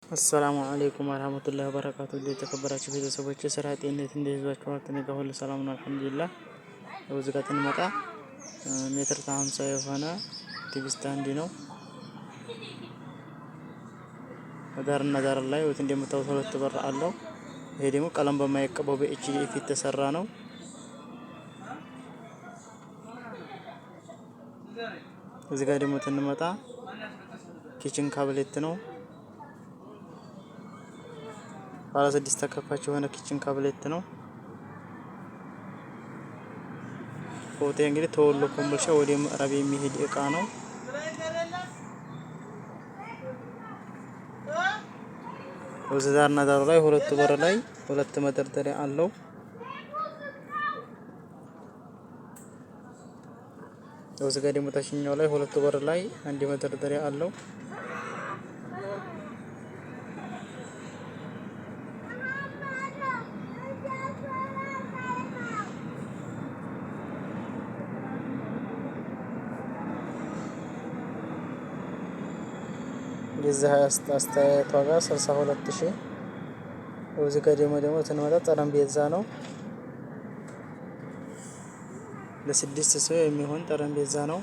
አሰላሙ አለይኩም ወራህመቱላሂ ወበረካቱ። የተከበራችሁ ቤተሰቦች ስራ ጤንነት እንደይዟችሁ ተነጋ ሁሉ ሰላም ነው አልሐምዱሊላህ። እዚህ ጋር ትንመጣ ሜትር ከ50 የሆነ ቲቪ ስታንድ ነው። ዳርና ዳር ላይ ወት እንደምታዩት ሁለት በር አለው። ይሄ ደግሞ ቀለም በማይቀባው በኤችዲኤፍ የተሰራ ነው። እዚህ ጋር ደግሞ ትንመጣ ኪችን ካብሌት ነው። ባለ 6 ተከፋች የሆነ ኪችን ካብሌት ነው። ፎቶ እንግዲህ ተወሎ ኮምቦልቻ ወደ ምዕራብ የሚሄድ እቃ ነው። እዚህ ዳርና ዳሩ ላይ ሁለት በር ላይ ሁለት መደርደሪያ አለው። እዚህ ጋር ደግሞ ታችኛው ላይ ሁለት በር ላይ አንድ መደርደሪያ አለው። የዚህ አስተያየት ዋጋ 62000። እዚህ ጋር ደግሞ ትንመጣ ጠረጴዛ ነው። ለስድስት ሰው የሚሆን ጠረጴዛ ነው።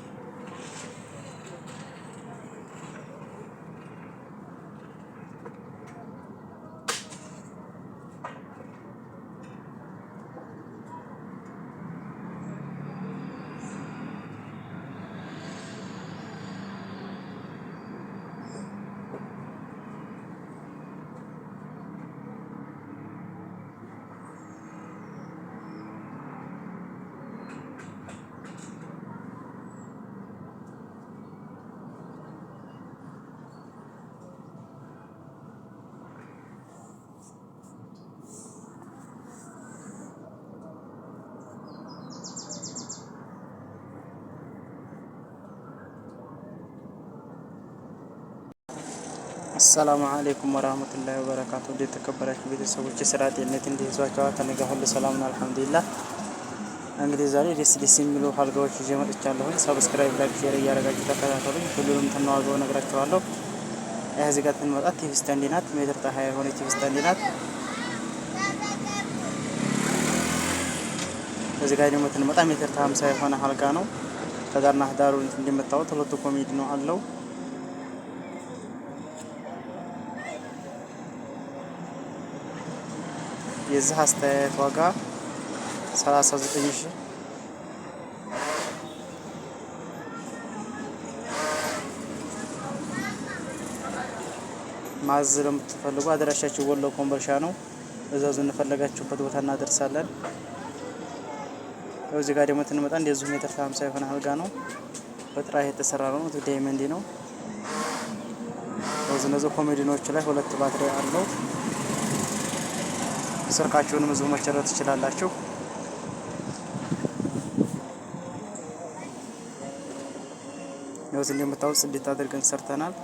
አሰላሙ አለይኩም ወራህመቱላሂ ወበረካቱ። የተከበራችሁ ቤተሰቦች ስራ ጤንነት እንደይዟችሁ ተነጋ ሁሉ ሰላም ነው አልሐምዱሊላህ። እንግዲህ ዛሬ ደስ የሚሉ አልጋዎች ይዤ መጥቻለሁ። ሰብስክራይብ፣ ላይክ፣ ሼር እያደረጋችሁ ተከታተሉኝ። ሁሉንም ተናዋገው ነግራችኋለሁ። እዚህ ጋር ትንመጣ ቲቪ ስታንድ ናት። ሜትር ከ20 የሆነ ቲቪ ስታንድ ናት። እዚህ ጋር ደግሞ ትንመጣ ሜትር ከ50 የሆነ አልጋ ነው። ከዳርና ዳሩ እንደምታዩት ሁለቱ ኮሜዲ ነው አለው። የዚህ አስተያየት ዋጋ 39000። ማዘዝ ለምትፈልጉ አድራሻችን ወሎ ኮምቦልቻ ነው። እዛዙ እንፈለጋችሁበት ቦታ እናደርሳለን። እዚህ ጋር ደግሞ ትንመጣ እንደዚሁ ሜትር ከ50 የሆነ አልጋ ነው። በጥራት የተሰራ ነው። ዳይመንድ ነው። እነዚህ ኮሜዲኖች ላይ ሁለት ባትሪ አለው። ስልካችሁንም እዚሁ መቸረት ትችላላችሁ። እዚህ እንደምታዩት ጽድት አድርገን ሰርተናል።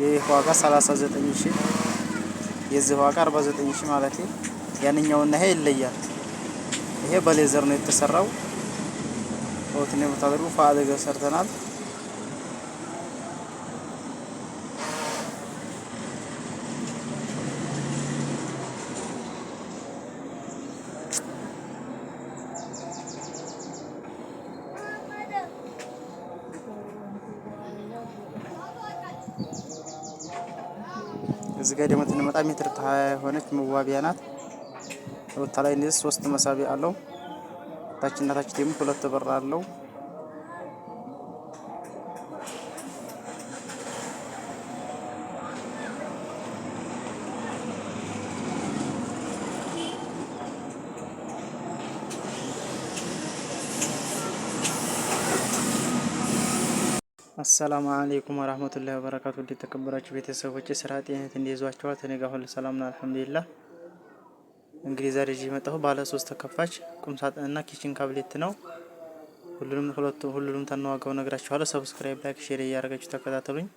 ይህ ዋጋ 39000፣ የዚህ ዋጋ 49000 ማለት ነው። ያንኛውና ይሄ ይለያል። ይሄ በሌዘር ነው የተሰራው። ወት ነው የምታደርጉ ፋአደገ ሰርተናል። እዚህ ጋር ደግሞ ትንመጣ ሜትር ከ20 የሆነች መዋቢያ ናት። ወታ ላይ እንደዚህ 3 መሳቢያ አለው። ታችና ታች ደግሞ ሁለት በር አለው። አሰላሙ አለይኩም ወራህመቱላሂ ወበረካቱ። የተከበራችሁ ቤተሰቦች ስራ ጤንነት እንደይዟችሁ ተነጋ ሁሉ ሰላም ነው አልሐምዱሊላህ። እንግዲህ ዛሬ ይዤ መጣሁ ባለ 3 ተከፋች ቁም ሳጥንና ኪችን ካብሌት ነው። ሁሉንም ተናዋጋው ነግራችኋለሁ። ሰብስክራይብ፣ ላይክ፣ ሼር እያደረጋችሁ ተከታተሉኝ።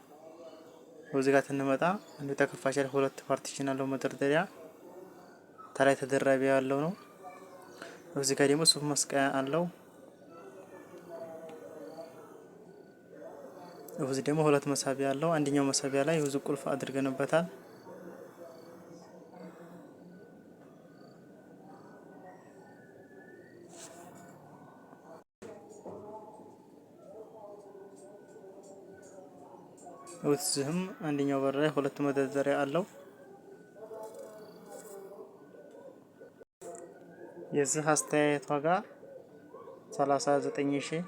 እዚህ ጋር ትንመጣ አንድ ተከፋች ላይ ሁለት ፓርቲሽን አለው። መደርደሪያ ታላይ ተደራቢ ያለው ነው። እዚህ ጋር ደግሞ ሱፍ መስቀያ አለው። እዚህ ደግሞ ሁለት መሳቢያ አለው። አንደኛው መሳቢያ ላይ እዚህ ቁልፍ አድርገንበታል። እዚህም አንደኛው በር ላይ ሁለት መደርደሪያ አለው። የዚህ አስተያየት ዋጋ 39,000።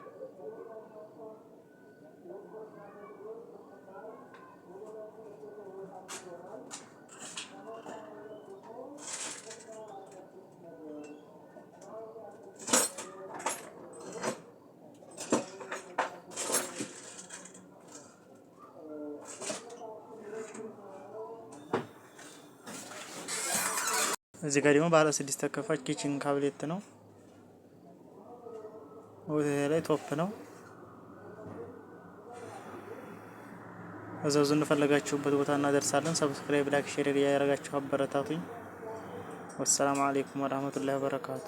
እዚህ ጋር ደግሞ ባለ 6 ተከፋች ኪችን ካብሌት ነው። ወደ ላይ ቶፕ ነው። እዛው እንደፈለጋችሁበት ቦታ እናደርሳለን። ሰብስክራይብ፣ ላይክ፣ ሼር ያደረጋችሁ አበረታቱኝ። ወሰላሙ አለይኩም ወራህመቱላሂ ወበረካቱ።